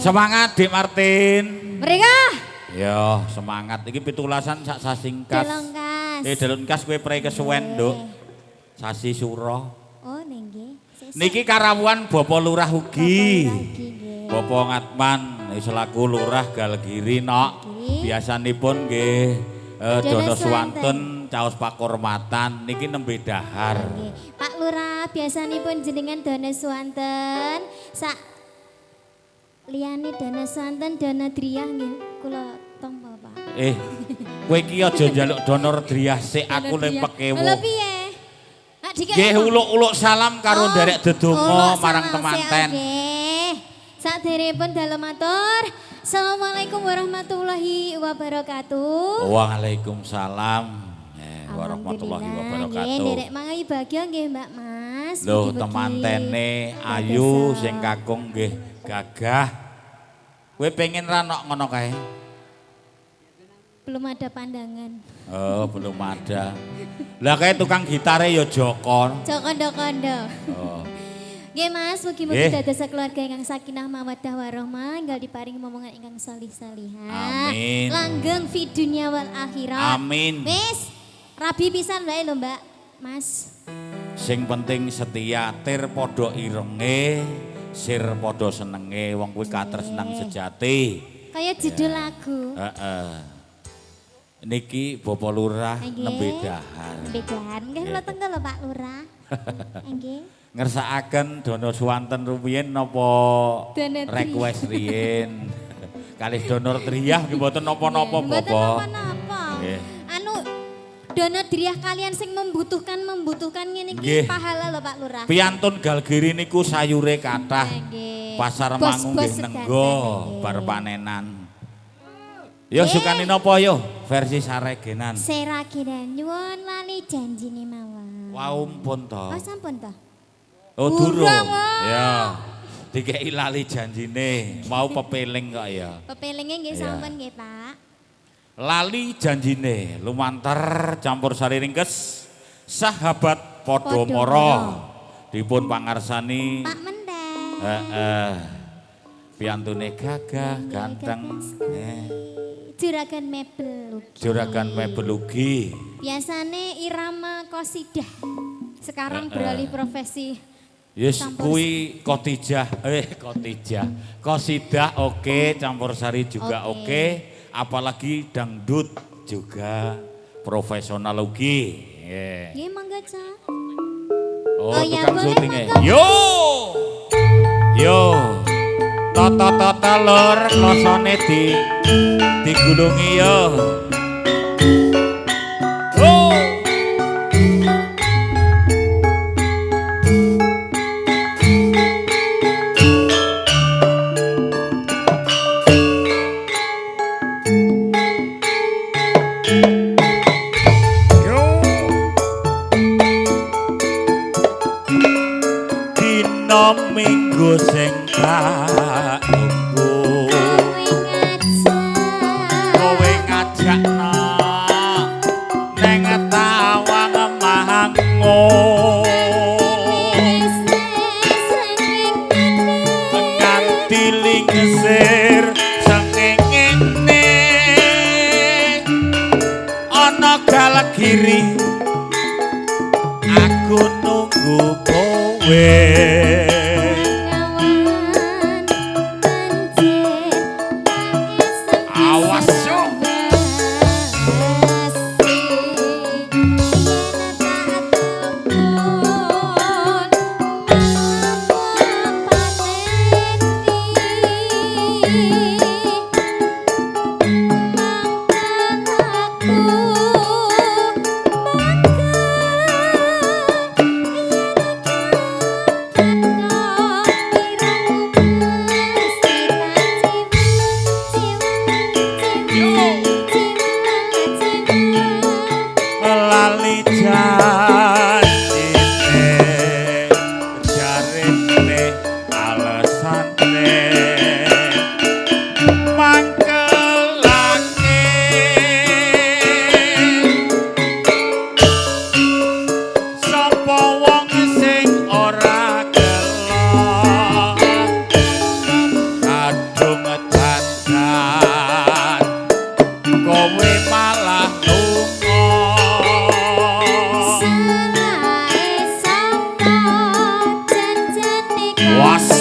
Semangat Dik Martin. Mereka. Yo, semangat. Iki pitulasan sak sasingkas. Delongkas. Delongkas kowe prei kesuwen, Nduk. Sasi Suro. Oh, nggih. Niki karawuhan Bapak Lurah ugi. Bapak Ngatman selaku Lurah Galgiri nok. Biasanipun nggih Dono Swanten caos pakurmatan niki nembe dahar. Pak Lurah biasanipun jenengan Dono Swanten sak liyane Dono Swanten Dono Driyah nggih kula tampa Pak. Kowe iki aja njaluk donor Driyah sik aku lempek ewu. Lha piye? Nggih uluk-uluk salam karo nderek dedonga marang temanten. Saderepun dalem matur. Assalamualaikum warahmatullahi wabarakatuh. Waalaikumsalam warahmatullahi wabarakatuh. Nggih, nderek mangahi bagya nggih Mbak Mas. Loh temantene ayu sing kakung nggih gagah. Kowe pengen ra nok ngono kae? Belum ada pandangan. Oh, belum ada. Lah kayak tukang gitare ya Joko. Kondo-kondo. Oh. Nggih Mas, mugi-mugi dados keluarga ingkang sakinah mawaddah warahmah, enggal diparingi momongan ingkang salih-salihan. Amin. Langgeng fi dunya wal akhirat. Amin. Wis, rabi pisan wae lho Mbak Mas. Sing penting setia, tir padha irenge, sir padha senenge, wong kuwi katresnan sejati. Kaya judul lagu. Heeh. Niki Bapak Lurah nembe dahar. Nembe dahar, nggih kula tenggo lho Pak Lurah. Nggih. Ngersakaken Dono Swanten rumiyin napa request riyin. Kalih donor Driyah nggih mboten napa-napa Bapak. Mboten napa-napa. Anu donor Driyah kalian sing membutuhkan ngene iki pahala lho Pak Lurah. Piantun Galgiri niku sayure kathah. Pasar Mangu nggih nenggo bar panenan. Yo sukani napa yo versi saregenan. Seragenan nyuwun lali janjine mawon. Wau pun to. Oh sampun to. Oh durung. Ya. Dikeki lali janjine, mau pepeling kok ya. Pepelinge nggih sampun nggih, Pak. Lali janjine, lumantar campur sari ringkes, sahabat padha mara. Dipun pangarsani Pak Menteng. Piantune gagah, ganteng. Juragan mebel ugi. Juragan mebel ugi. Biasane irama qasidah. Sekarang beralih profesi. Yes, kui Khotijah, Qasidah oke, campur sari juga oke, apalagi dangdut juga profesional ugi. Nggih mangga, Cak. Oh, tukang syutingnya. Yo. Toto lor klosone digulungi yo. Minggu sing tak tunggu kowe ngajakno neng tawang mango nganti lingsir sengengene ana Galgiri aku nunggu kowe.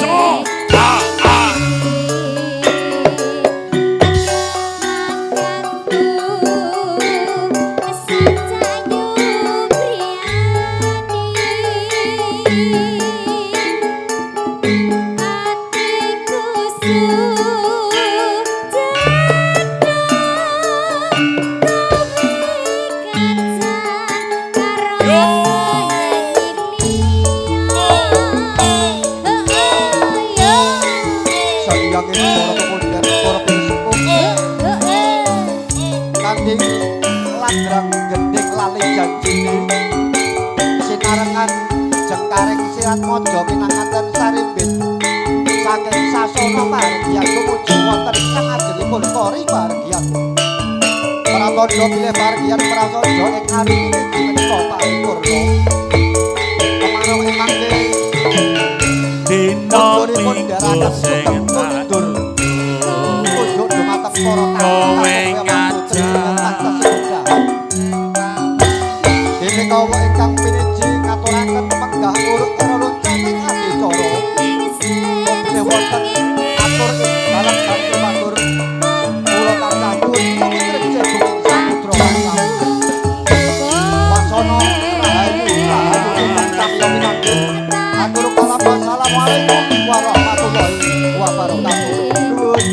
so Landrang gending lali janjine sinarengan jengkaring sirat mojo pinanganten sarimbit saking sasana margian tumuju wonten kang ajenipun kori margian pratandha bilih margian prasaja ing ari iki menika paripurna kemaro emangke dinamipun daratan sing mundur ojo dumateng para kowe Kawa ingkang piniji ngaturaken penggah uruk karo loncating adicara bilih wonten atur ing dalem kanthi matur kula tansah nuwun reje bumi samudra wasana rahayu ingkang samya pinanggih atur kala assalamualaikum warahmatullahi wabarakatuh nuwun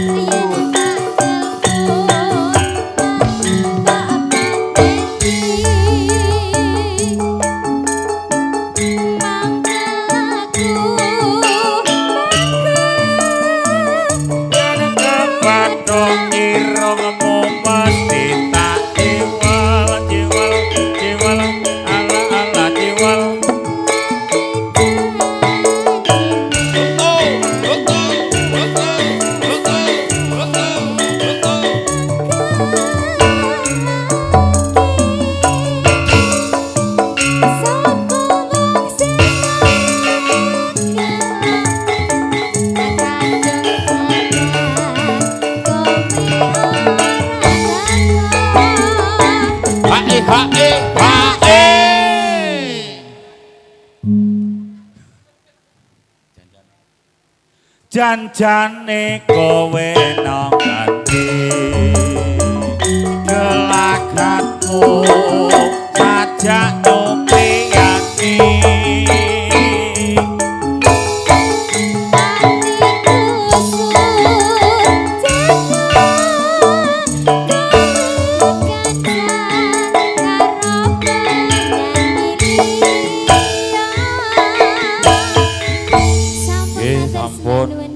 janjane kowe nang ati gelagatmu sajak nyukriyati sampun